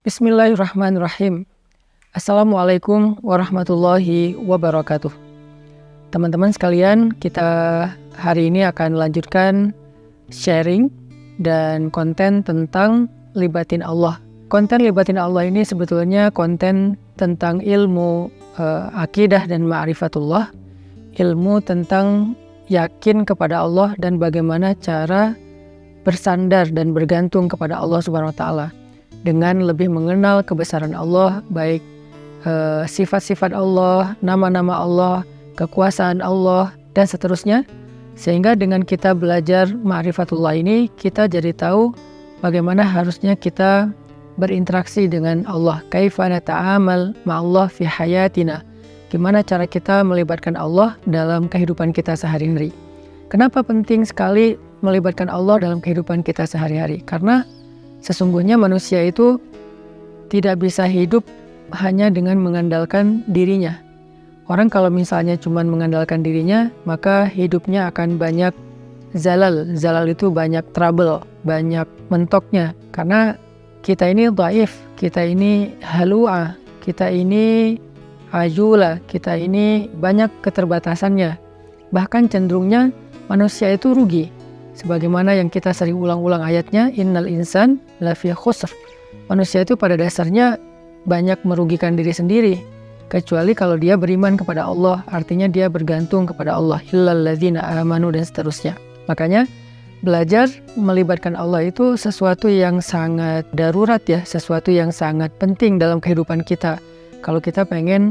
Bismillahirrahmanirrahim. Assalamualaikum warahmatullahi wabarakatuh. Teman-teman sekalian, kita hari ini akan lanjutkan sharing dan konten tentang libatin Allah. Konten libatin Allah ini sebetulnya konten tentang ilmu akidah dan ma'rifatullah, ilmu tentang yakin kepada Allah dan bagaimana cara bersandar dan bergantung kepada Allah Subhanahu wa taala dengan lebih mengenal kebesaran Allah, baik sifat-sifat Allah, nama-nama Allah, kekuasaan Allah, dan seterusnya. Sehingga dengan kita belajar ma'rifatullah ini, kita jadi tahu bagaimana harusnya kita berinteraksi dengan Allah. Kaifa nata'amal ma'allah fi hayatina. Gimana cara kita melibatkan Allah dalam kehidupan kita sehari-hari. Kenapa penting sekali melibatkan Allah dalam kehidupan kita sehari-hari? Karena sesungguhnya manusia itu tidak bisa hidup hanya dengan mengandalkan dirinya. Orang kalau misalnya cuma mengandalkan dirinya, maka hidupnya akan banyak zalal. Zalal itu banyak trouble, banyak mentoknya. Karena kita ini dhaif, kita ini halu'ah, kita ini ajula, kita ini banyak keterbatasannya. Bahkan cenderungnya manusia itu rugi. Sebagaimana yang kita sering ulang-ulang ayatnya, innal insan lafi khusr. Manusia itu pada dasarnya banyak merugikan diri sendiri, kecuali kalau dia beriman kepada Allah, artinya dia bergantung kepada Allah, illal ladzina amanu, dan seterusnya. Makanya belajar melibatkan Allah itu sesuatu yang sangat darurat ya, sesuatu yang sangat penting dalam kehidupan kita. Kalau kita pengen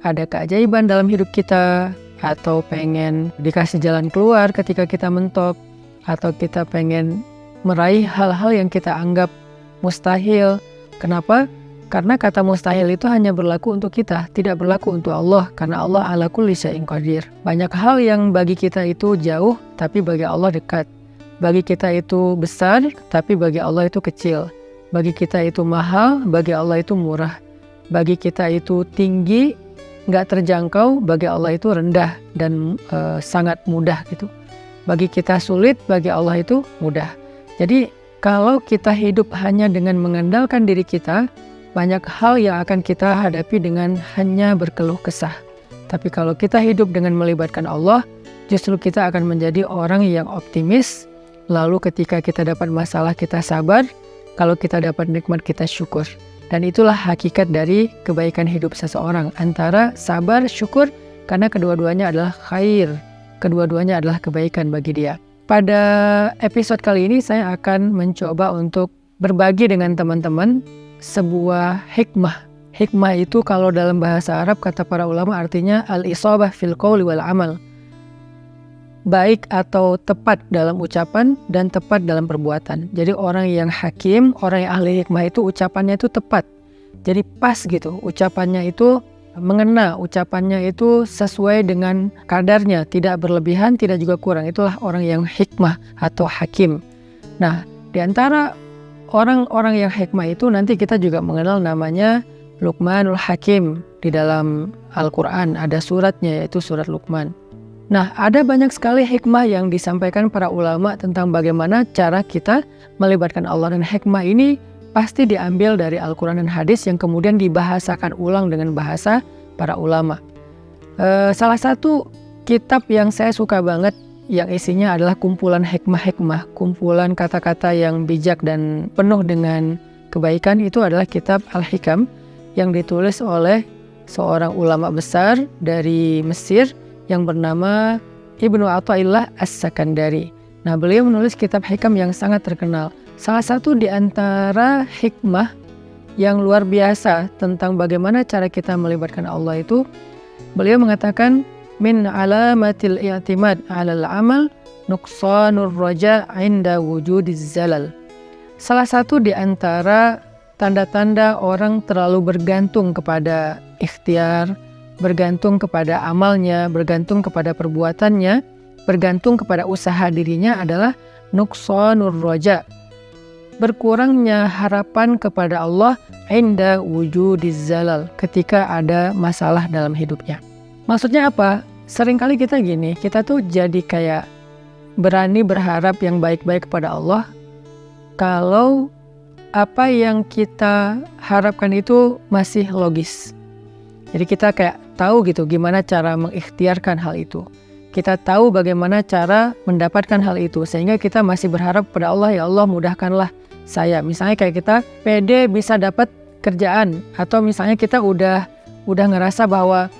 ada keajaiban dalam hidup kita, atau pengen dikasih jalan keluar ketika kita mentok, atau kita pengen meraih hal-hal yang kita anggap mustahil. Kenapa? Karena kata mustahil itu hanya berlaku untuk kita, tidak berlaku untuk Allah, karena Allah ala kulli syai'in qadir. Banyak hal yang bagi kita itu jauh, tapi bagi Allah dekat. Bagi kita itu besar, tapi bagi Allah itu kecil. Bagi kita itu mahal, bagi Allah itu murah. Bagi kita itu tinggi, nggak terjangkau, bagi Allah itu rendah dan sangat mudah gitu. Bagi kita sulit, bagi Allah itu mudah. Jadi kalau kita hidup hanya dengan mengandalkan diri kita, banyak hal yang akan kita hadapi dengan hanya berkeluh kesah. Tapi kalau kita hidup dengan melibatkan Allah, justru kita akan menjadi orang yang optimis. Lalu ketika kita dapat masalah, kita sabar. Kalau kita dapat nikmat, kita syukur. Dan itulah hakikat dari kebaikan hidup seseorang, antara sabar, syukur, karena kedua-duanya adalah khair. Kedua-duanya adalah kebaikan bagi dia. Pada episode kali ini saya akan mencoba untuk berbagi dengan teman-teman sebuah hikmah. Hikmah itu kalau dalam bahasa Arab kata para ulama artinya al-isabah fil qawli wal amal. Baik atau tepat dalam ucapan dan tepat dalam perbuatan. Jadi orang yang hakim, orang yang ahli hikmah itu ucapannya itu tepat. Jadi pas gitu, ucapannya itu mengena, ucapannya itu sesuai dengan kadarnya, tidak berlebihan, tidak juga kurang. Itulah orang yang hikmah atau hakim. Nah, di antara orang-orang yang hikmah itu nanti kita juga mengenal namanya Luqmanul Hakim. Di dalam Al-Quran ada suratnya, yaitu surat Luqman. Nah, ada banyak sekali hikmah yang disampaikan para ulama tentang bagaimana cara kita melibatkan Allah, dan hikmah ini pasti diambil dari Al-Quran dan hadis yang kemudian dibahasakan ulang dengan bahasa para ulama. Salah satu kitab yang saya suka banget, yang isinya adalah kumpulan hikmah-hikmah, kumpulan kata-kata yang bijak dan penuh dengan kebaikan, itu adalah kitab Al-Hikam yang ditulis oleh seorang ulama besar dari Mesir yang bernama Ibnu Athaillah As-Sakandari. Nah, beliau menulis kitab hikam yang sangat terkenal. Salah satu di antara hikmah yang luar biasa tentang bagaimana cara kita melibatkan Allah itu, beliau mengatakan, min alamatil i'timad 'alal amal nuqsanur raja' 'inda wujudiz zalal. Salah satu di antara tanda-tanda orang terlalu bergantung kepada ikhtiar, bergantung kepada amalnya, bergantung kepada perbuatannya, bergantung kepada usaha dirinya adalah nuqsanur raja', berkurangnya harapan kepada Allah inda wujudiz zalal, ketika ada masalah dalam hidupnya. Maksudnya apa? Seringkali kita gini, kita tuh jadi kayak berani berharap yang baik-baik kepada Allah kalau apa yang kita harapkan itu masih logis. Jadi kita kayak tahu gitu gimana cara mengikhtiarkan hal itu. Kita tahu bagaimana cara mendapatkan hal itu, sehingga kita masih berharap pada Allah, ya Allah mudahkanlah saya. Misalnya kayak kita pede bisa dapat kerjaan, atau misalnya kita udah ngerasa bahwa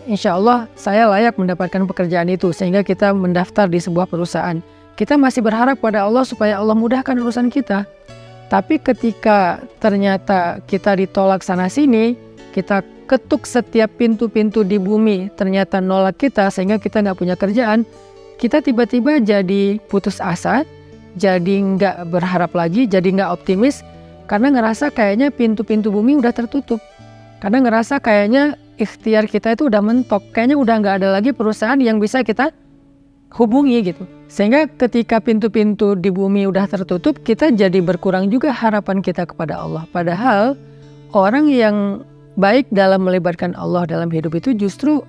insya Allah saya layak mendapatkan pekerjaan itu, sehingga kita mendaftar di sebuah perusahaan. Kita masih berharap pada Allah supaya Allah mudahkan urusan kita. Tapi ketika ternyata kita ditolak sana sini, kita ketuk setiap pintu-pintu di bumi, ternyata nolak kita sehingga kita nggak punya kerjaan, kita tiba-tiba jadi putus asa, jadi nggak berharap lagi, jadi nggak optimis, karena ngerasa kayaknya pintu-pintu bumi udah tertutup. Karena ngerasa kayaknya ikhtiar kita itu udah mentok, kayaknya udah nggak ada lagi perusahaan yang bisa kita hubungi gitu. Sehingga ketika pintu-pintu di bumi udah tertutup, kita jadi berkurang juga harapan kita kepada Allah. Padahal orang yang baik dalam melibatkan Allah dalam hidup itu justru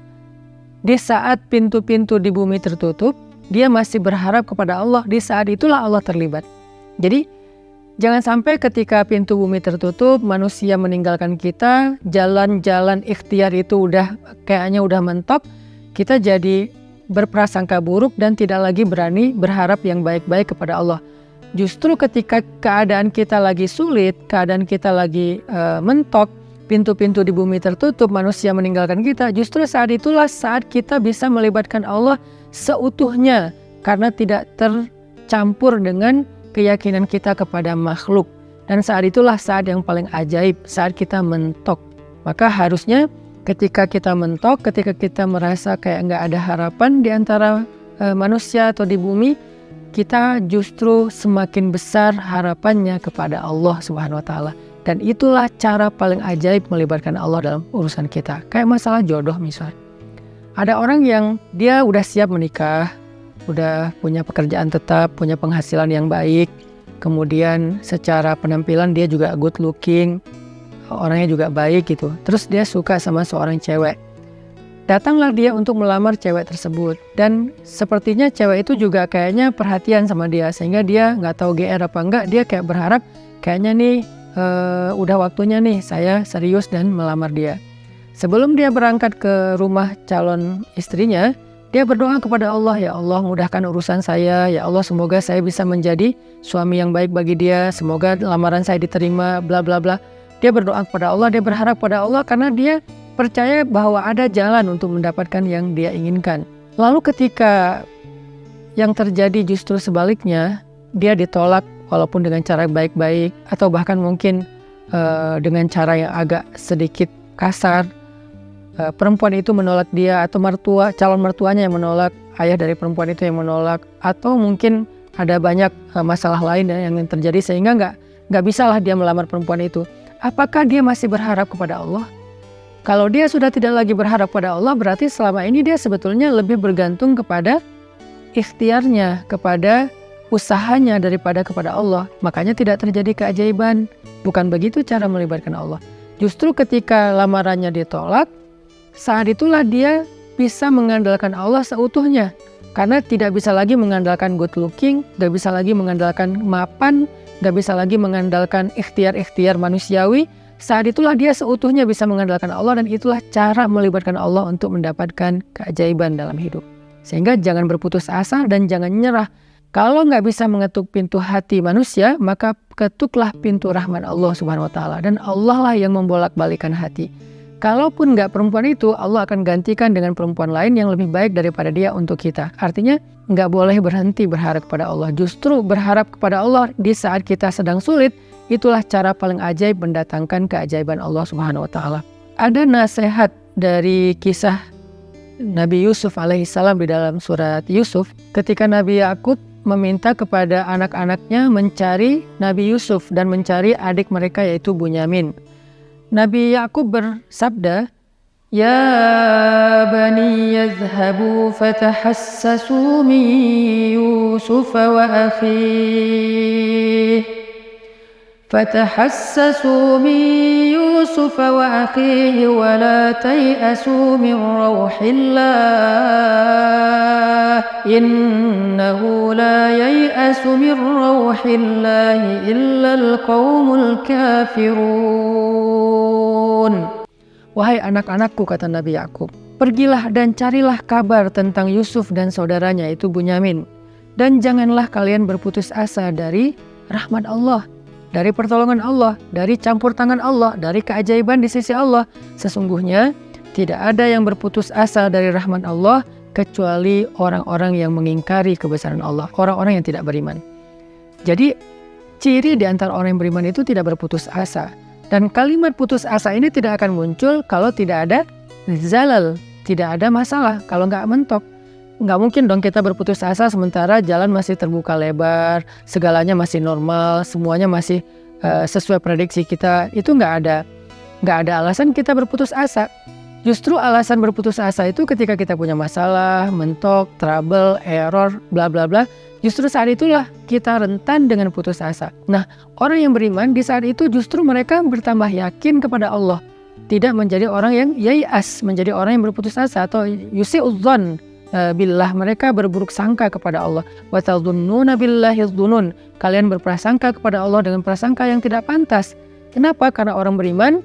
di saat pintu-pintu di bumi tertutup, dia masih berharap kepada Allah. Di saat itulah Allah terlibat. Jadi jangan sampai ketika pintu bumi tertutup, manusia meninggalkan kita, jalan-jalan ikhtiar itu kayaknya udah mentok, kita jadi berprasangka buruk dan tidak lagi berani berharap yang baik-baik kepada Allah. Justru ketika keadaan kita lagi sulit, keadaan kita lagi mentok, pintu-pintu di bumi tertutup, manusia meninggalkan kita, justru saat itulah saat kita bisa melibatkan Allah seutuhnya, karena tidak tercampur dengan keyakinan kita kepada makhluk. Dan saat itulah saat yang paling ajaib, saat kita mentok. Maka harusnya ketika kita mentok, ketika kita merasa kayak nggak ada harapan di antara manusia atau di bumi, kita justru semakin besar harapannya kepada Allah Subhanahu wa Ta'ala. Dan itulah cara paling ajaib melibatkan Allah dalam urusan kita. Kayak masalah jodoh misalnya. Ada orang yang dia udah siap menikah, udah punya pekerjaan tetap, punya penghasilan yang baik, kemudian secara penampilan dia juga good looking, orangnya juga baik gitu. Terus dia suka sama seorang cewek. Datanglah dia untuk melamar cewek tersebut. Dan sepertinya cewek itu juga kayaknya perhatian sama dia, sehingga dia nggak tahu GR apa enggak, dia kayak berharap kayaknya nih udah waktunya nih saya serius dan melamar dia. Sebelum dia berangkat ke rumah calon istrinya, dia berdoa kepada Allah, ya Allah mudahkan urusan saya, ya Allah semoga saya bisa menjadi suami yang baik bagi dia, semoga lamaran saya diterima, bla bla bla. Dia berdoa kepada Allah, dia berharap pada Allah karena dia percaya bahwa ada jalan untuk mendapatkan yang dia inginkan. Lalu ketika yang terjadi justru sebaliknya, dia ditolak walaupun dengan cara baik-baik, atau bahkan mungkin dengan cara yang agak sedikit kasar. Perempuan itu menolak dia, atau calon mertuanya yang menolak, ayah dari perempuan itu yang menolak, atau mungkin ada banyak masalah lain yang terjadi sehingga nggak bisalah dia melamar perempuan itu. Apakah dia masih berharap kepada Allah? Kalau dia sudah tidak lagi berharap pada Allah, berarti selama ini dia sebetulnya lebih bergantung kepada ikhtiarnya, kepada usahanya daripada kepada Allah. Makanya tidak terjadi keajaiban. Bukan begitu cara melibatkan Allah. Justru ketika lamarannya ditolak, saat itulah dia bisa mengandalkan Allah seutuhnya. Karena tidak bisa lagi mengandalkan good looking, gak bisa lagi mengandalkan mapan, gak bisa lagi mengandalkan ikhtiar-ikhtiar manusiawi. Saat itulah dia seutuhnya bisa mengandalkan Allah, dan itulah cara melibatkan Allah untuk mendapatkan keajaiban dalam hidup. Sehingga jangan berputus asa dan jangan nyerah. Kalau nggak bisa mengetuk pintu hati manusia, maka ketuklah pintu rahmat Allah Subhanahu wa Ta'ala. Dan Allah lah yang membolak-balikan hati. Kalaupun nggak perempuan itu, Allah akan gantikan dengan perempuan lain yang lebih baik daripada dia untuk kita. Artinya nggak boleh berhenti berharap kepada Allah. Justru berharap kepada Allah di saat kita sedang sulit, itulah cara paling ajaib mendatangkan keajaiban Allah Subhanahu wa Ta'ala. Ada nasihat dari kisah Nabi Yusuf alaihissalam di dalam surat Yusuf, ketika Nabi Yakub meminta kepada anak-anaknya mencari Nabi Yusuf dan mencari adik mereka yaitu Bunyamin. Nabi Yakub bersabda, "Ya bani yadhhabu fatahassasu min Yusuf wa akhihi فتحسسوا من يوسف وأخيه ولا تيأسوا من روح الله إنه لا ييأس من روح الله إلا القوم الكافرون. Wahai anak-anakku, kata Nabi Yakub, pergilah dan carilah kabar tentang Yusuf dan saudaranya itu Bunyamin, dan janganlah kalian berputus asa dari rahmat Allah, dari pertolongan Allah, dari campur tangan Allah, dari keajaiban di sisi Allah. Sesungguhnya tidak ada yang berputus asa dari rahmat Allah kecuali orang-orang yang mengingkari kebesaran Allah, orang-orang yang tidak beriman. Jadi ciri di antara orang yang beriman itu tidak berputus asa. Dan kalimat putus asa ini tidak akan muncul kalau tidak ada zalal, tidak ada masalah, kalau nggak mentok. Nggak mungkin dong kita berputus asa sementara jalan masih terbuka lebar, segalanya masih normal, semuanya masih sesuai prediksi kita. Itu nggak ada alasan kita berputus asa. Justru alasan berputus asa itu ketika kita punya masalah, mentok, trouble, error, bla bla bla. Justru saat itulah kita rentan dengan putus asa. Nah, orang yang beriman di saat itu justru mereka bertambah yakin kepada Allah. Tidak menjadi orang yang yai'as, menjadi orang yang berputus asa atau yusi'udzon billah, mereka berburuk sangka kepada Allah. Wa tadhunnuna billahi dzunun, kalian berprasangka kepada Allah dengan prasangka yang tidak pantas. Kenapa? Karena orang beriman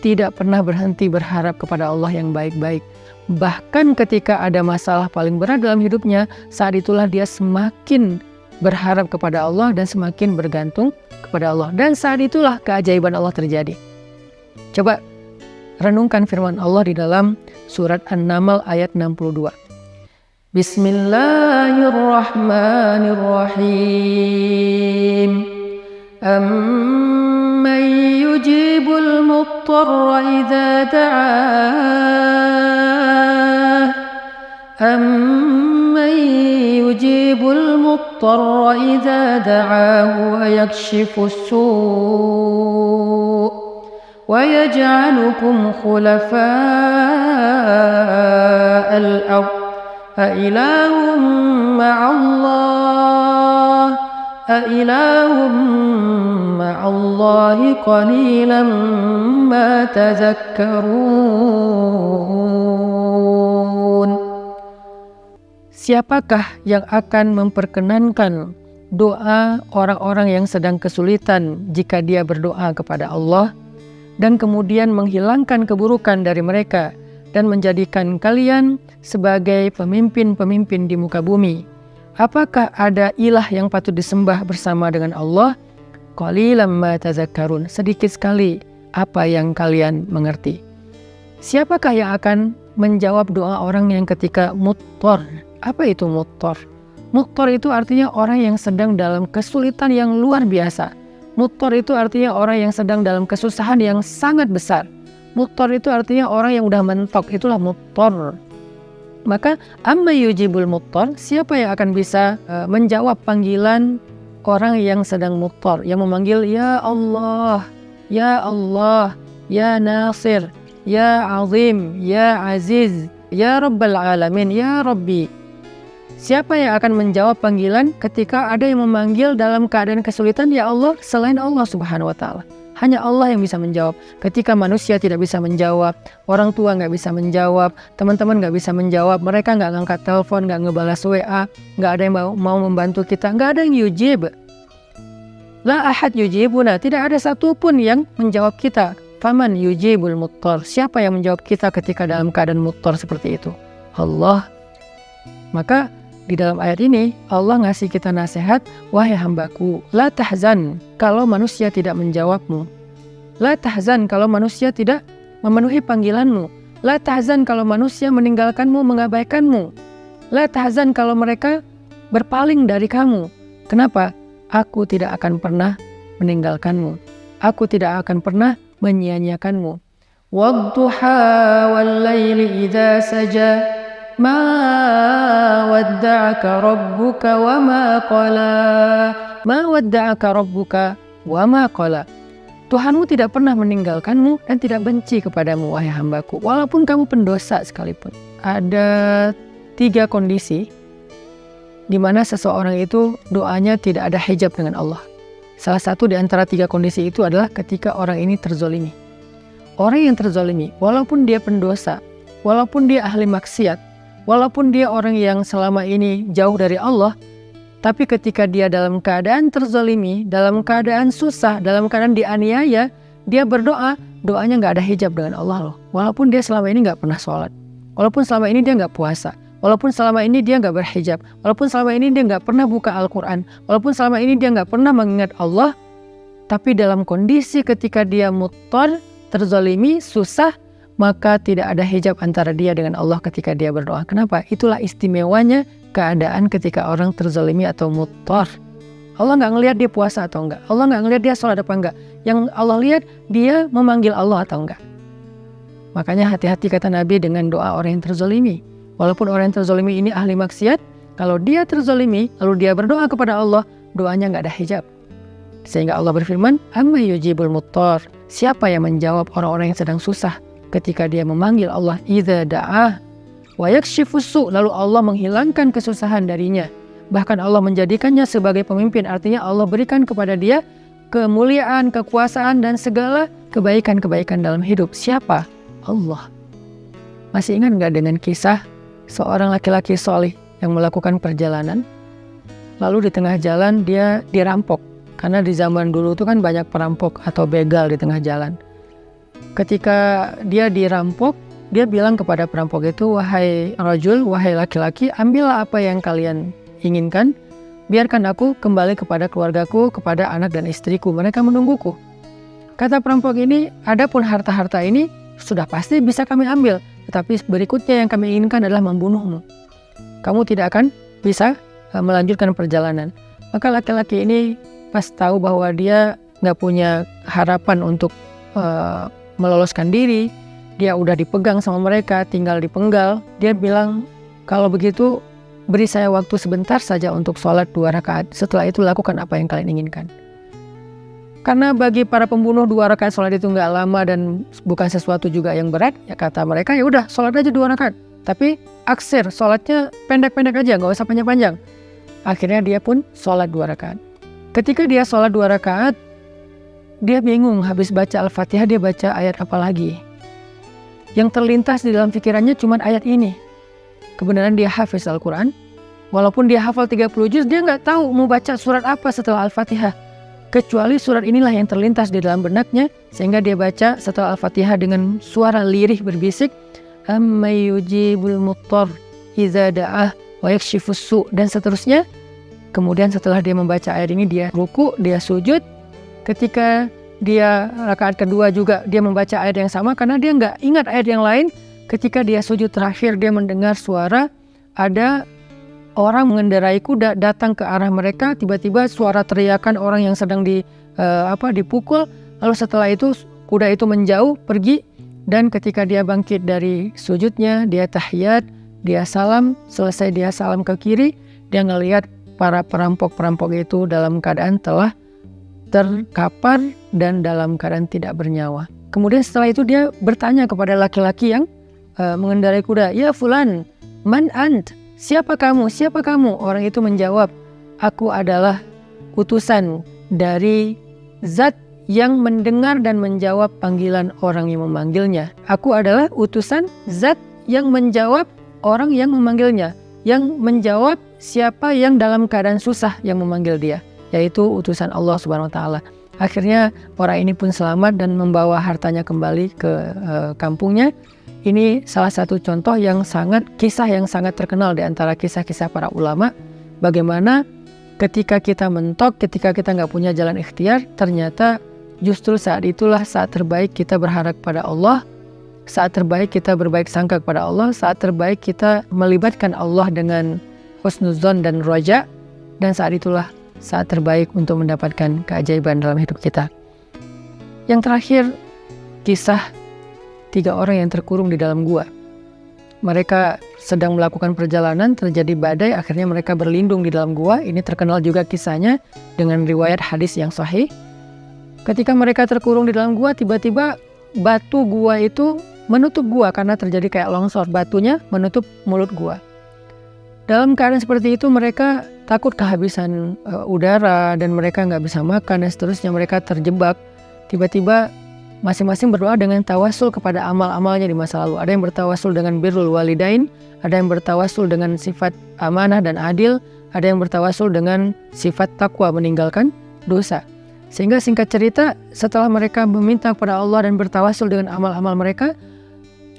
tidak pernah berhenti berharap kepada Allah yang baik-baik. Bahkan ketika ada masalah paling berat dalam hidupnya, saat itulah dia semakin berharap kepada Allah dan semakin bergantung kepada Allah. Dan saat itulah keajaiban Allah terjadi. Coba renungkan firman Allah di dalam surat An-Naml ayat 62. Bismillahirrahmanirrahim. Amman yujibul muttarra idza da'ah, amman yujibul muttarra idza da'ahu wa yakshifus su' wa yaj'alukum khulafa'al ardh أإله مع الله أإله مع الله قليلا ما تذكرون. Siapakah yang akan memperkenankan doa orang-orang yang sedang kesulitan jika dia berdoa kepada Allah dan kemudian menghilangkan keburukan dari mereka dan menjadikan kalian sebagai pemimpin-pemimpin di muka bumi? Apakah ada ilah yang patut disembah bersama dengan Allah? Qalilan ma tazakkarun, sedikit sekali apa yang kalian mengerti. Siapakah yang akan menjawab doa orang yang ketika muttar? Apa itu muttar? Muttar itu artinya orang yang sedang dalam kesulitan yang luar biasa. Muttar itu artinya orang yang sedang dalam kesusahan yang sangat besar. Muttar itu artinya orang yang udah mentok, itulah muttar. Maka amma yujibul muttar, siapa yang akan bisa menjawab panggilan orang yang sedang muttar, yang memanggil ya Allah, ya Allah, ya Nasir, ya Azim, ya Aziz, ya Rabbal Alamin, ya Rabbi. Siapa yang akan menjawab panggilan ketika ada yang memanggil dalam keadaan kesulitan ya Allah selain Allah Subhanahu wa Ta'ala? Hanya Allah yang bisa menjawab. Ketika manusia tidak bisa menjawab, orang tua nggak bisa menjawab, teman-teman nggak bisa menjawab, mereka nggak ngangkat telepon, nggak ngebalas WA, nggak ada yang mau membantu kita, nggak ada yang yujib. La ahad yujibuna, tidak ada satupun yang menjawab kita. Faman yujibul muttar, siapa yang menjawab kita ketika dalam keadaan muttar seperti itu? Allah. Maka di dalam ayat ini Allah ngasih kita nasihat, wahai hambaku, la tahzan kalau manusia tidak menjawabmu. La tahzan kalau manusia tidak memenuhi panggilanmu. La tahzan kalau manusia meninggalkanmu, mengabaikanmu. La tahzan kalau mereka berpaling dari kamu. Kenapa? Aku tidak akan pernah meninggalkanmu. Aku tidak akan pernah menyia-nyiakanmu. Wadduha wal laili idza saja ma wadda'aka rabbuka wa ma qala. Ma wadda'aka rabbuka wa ma qala. Tuhanmu tidak pernah meninggalkanmu dan tidak benci kepadamu, wahai hambaku, walaupun kamu pendosa sekalipun. Ada 3 kondisi di mana seseorang itu doanya tidak ada hijab dengan Allah. Salah satu di antara 3 kondisi itu adalah ketika orang ini terzolimi. Orang yang terzolimi, walaupun dia pendosa, walaupun dia ahli maksiat, walaupun dia orang yang selama ini jauh dari Allah, tapi ketika dia dalam keadaan terzolimi, dalam keadaan susah, dalam keadaan dianiaya, dia berdoa, doanya nggak ada hijab dengan Allah loh. Walaupun dia selama ini nggak pernah sholat, walaupun selama ini dia nggak puasa, walaupun selama ini dia nggak berhijab, walaupun selama ini dia nggak pernah buka Al-Quran, walaupun selama ini dia nggak pernah mengingat Allah, tapi dalam kondisi ketika dia muttar, terzolimi, susah, maka tidak ada hijab antara dia dengan Allah ketika dia berdoa. Kenapa? Itulah istimewanya keadaan ketika orang terzolimi atau muttar. Allah nggak ngelihat dia puasa atau enggak, Allah nggak ngelihat dia sholat apa enggak. Yang Allah lihat dia memanggil Allah atau enggak. Makanya hati-hati kata Nabi dengan doa orang yang terzolimi. Walaupun orang yang terzolimi ini ahli maksiat, kalau dia terzolimi, lalu dia berdoa kepada Allah, doanya nggak ada hijab. Sehingga Allah berfirman, amma yujibul muttar. Siapa yang menjawab orang-orang yang sedang susah ketika dia memanggil Allah, idza da'ah wa yakshifus su', lalu Allah menghilangkan kesusahan darinya. Bahkan Allah menjadikannya sebagai pemimpin, artinya Allah berikan kepada dia kemuliaan, kekuasaan, dan segala kebaikan-kebaikan dalam hidup. Siapa? Allah. Masih ingat nggak dengan kisah seorang laki-laki solih yang melakukan perjalanan, lalu di tengah jalan dia dirampok. Karena di zaman dulu itu kan banyak perampok atau begal di tengah jalan. Ketika dia dirampok, dia bilang kepada perampok itu, wahai rajul, wahai laki-laki, ambillah apa yang kalian inginkan, biarkan aku kembali kepada keluargaku, kepada anak dan istriku, mereka menungguku. Kata perampok ini, adapun harta-harta ini sudah pasti bisa kami ambil, tetapi berikutnya yang kami inginkan adalah membunuhmu. Kamu tidak akan bisa melanjutkan perjalanan. Maka laki-laki ini pas tahu bahwa dia nggak punya harapan untuk meloloskan diri, dia udah dipegang sama mereka, tinggal dipenggal, dia bilang, kalau begitu beri saya waktu sebentar saja untuk sholat 2 rakaat, setelah itu lakukan apa yang kalian inginkan. Karena bagi para pembunuh 2 rakaat sholat itu nggak lama dan bukan sesuatu juga yang berat, ya kata mereka, ya udah sholat aja 2 rakaat, tapi aksir, sholatnya pendek-pendek aja, nggak usah panjang-panjang. Akhirnya dia pun sholat 2 rakaat. Ketika dia sholat 2 rakaat, dia bingung, habis baca Al-Fatihah dia baca ayat apa lagi. Yang terlintas di dalam pikirannya cuma ayat ini. Kebenaran dia hafiz Al-Quran, walaupun dia hafal 30 juz, dia nggak tahu mau baca surat apa setelah Al-Fatihah. Kecuali surat inilah yang terlintas di dalam benaknya, sehingga dia baca setelah Al-Fatihah dengan suara lirih berbisik, amma yujibul muttar idza da'ah wa yakshifus su', dan seterusnya. Kemudian setelah dia membaca ayat ini, dia ruku, dia sujud. Ketika dia rakaat kedua juga dia membaca ayat yang sama, karena dia nggak ingat ayat yang lain. Ketika dia sujud terakhir, dia mendengar suara ada orang mengendarai kuda datang ke arah mereka. Tiba-tiba suara teriakan orang yang sedang dipukul. Lalu setelah itu kuda itu menjauh pergi, dan ketika dia bangkit dari sujudnya, dia tahiyat, dia salam. Selesai dia salam ke kiri, dia ngelihat para perampok-perampok itu dalam keadaan telah terkapar dan dalam keadaan tidak bernyawa. Kemudian setelah itu dia bertanya kepada laki-laki yang mengendarai kuda, ya fulan, man ant? Siapa kamu? Siapa kamu? Orang itu menjawab, aku adalah utusan dari Zat yang mendengar dan menjawab panggilan orang yang memanggilnya. Aku adalah utusan Zat yang menjawab orang yang memanggilnya, yang menjawab siapa yang dalam keadaan susah yang memanggil dia, yaitu utusan Allah Subhanahu wa taala. Akhirnya orang ini pun selamat dan membawa hartanya kembali ke kampungnya. Ini salah satu contoh kisah yang sangat terkenal di antara kisah-kisah para ulama. Bagaimana ketika kita mentok, ketika kita nggak punya jalan ikhtiar, ternyata justru saat itulah saat terbaik kita berharap pada Allah, saat terbaik kita berbaik sangka kepada Allah, saat terbaik kita melibatkan Allah dengan husnuzon dan roja, dan saat itulah saat terbaik untuk mendapatkan keajaiban dalam hidup kita. Yang terakhir, kisah 3 orang yang terkurung di dalam gua. Mereka sedang melakukan perjalanan, terjadi badai, akhirnya mereka berlindung di dalam gua. Ini terkenal juga kisahnya dengan riwayat hadis yang sahih. Ketika mereka terkurung di dalam gua, tiba-tiba batu gua itu menutup gua karena terjadi kayak longsor, batunya menutup mulut gua. Dalam keadaan seperti itu mereka takut kehabisan udara dan mereka nggak bisa makan dan seterusnya, mereka terjebak. Tiba-tiba masing-masing berdoa dengan tawasul kepada amal-amalnya di masa lalu. Ada yang bertawasul dengan birrul walidain, ada yang bertawasul dengan sifat amanah dan adil, ada yang bertawasul dengan sifat takwa, meninggalkan dosa. Sehingga singkat cerita, setelah mereka meminta kepada Allah dan bertawasul dengan amal-amal mereka,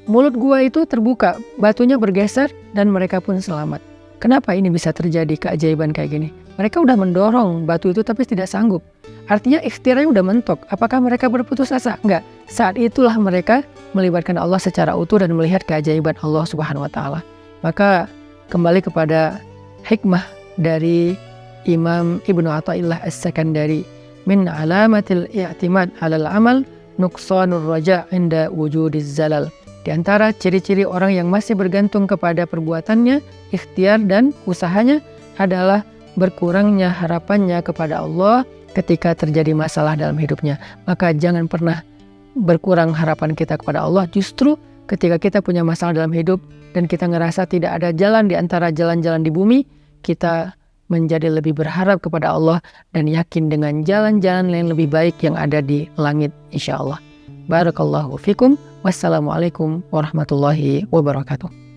mulut gua itu terbuka, batunya bergeser dan mereka pun selamat. Kenapa ini bisa terjadi keajaiban kayak gini? Mereka udah mendorong batu itu tapi tidak sanggup. Artinya ikhtiarnya udah mentok. Apakah mereka berputus asa? Enggak. Saat itulah mereka melibatkan Allah secara utuh dan melihat keajaiban Allah Subhanahu wa taala. Maka kembali kepada hikmah dari Imam Ibnu Athaillah As-Sakandari, min alamatil i'timad 'alal amal nuqsanur raja' inda wujudiz zalal. Di antara ciri-ciri orang yang masih bergantung kepada perbuatannya, ikhtiar dan usahanya adalah berkurangnya harapannya kepada Allah ketika terjadi masalah dalam hidupnya. Maka jangan pernah berkurang harapan kita kepada Allah. Justru ketika kita punya masalah dalam hidup dan kita ngerasa tidak ada jalan di antara jalan-jalan di bumi, kita menjadi lebih berharap kepada Allah dan yakin dengan jalan-jalan yang lebih baik yang ada di langit, insya Allah. Barakallahu fikum. Wassalamualaikum warahmatullahi wabarakatuh.